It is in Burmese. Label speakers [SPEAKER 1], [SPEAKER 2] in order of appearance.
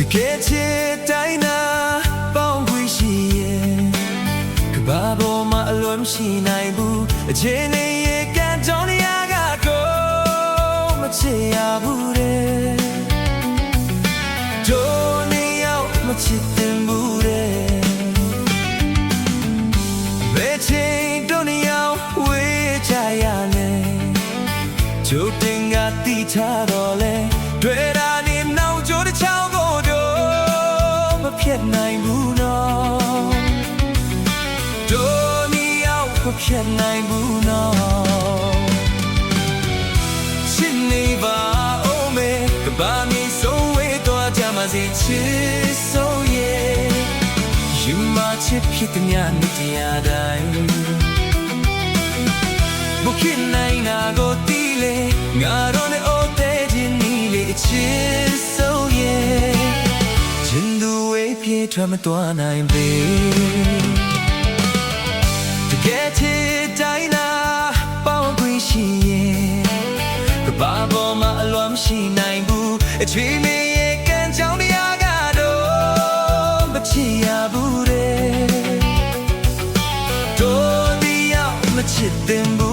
[SPEAKER 1] တကယ်ချစ်တိုင်းနာပေါင်းခွေရှိရဲ့ကဘာပေါ်မှာအလွန်မရှိနိုင်ဘူးအချင်းလေးရဲ့ကံကြောင့်တရားကတော့မချစ်ရဘူးတဲ့တို့နေရောက်မချစ်တင်ဘူးတဲ့ဘယ်ချိန်တို့နေရောက်ဝေးကြရလဲကျိုးတင်ကတိထားတော့လဲတွေ့တာနေနောက်ကျိုးတစ်ချောင်းကိုတို့မဖြစ်နိုင်ဘူးနော်တို့နေရောက်မဖြစ်နိုင်ဘူးနော်ရှင်းနေပါဦးမေကဘာမီဆိုဝေးတော့ကြမှာစီချစ်ဆိုရဲ့ယူမချစ်ဖြစ်တဲ့ညနေတရားတိုင်းဘုခင်နိုင်နာကိုတီးလေငါတို့နဲ့အိုတဲ့ခြင်းနီးလေချစ်ဆိုရဲ့ချင်သူဝေးပြေထွက်မသွားနိုင်ပေတကယ်ချစ်တိုင်းနာပေါင်းခွေရှိရဲ့ကဘာပေါ်မှာအလွန်မရှိနိုင်ဘူးအချွေးမေရဲ့ကံကြောင့်တရားကတော့မချစ်ရဘူးတဲ့တို့ဒီရောက်မချစ်တင်ဘူး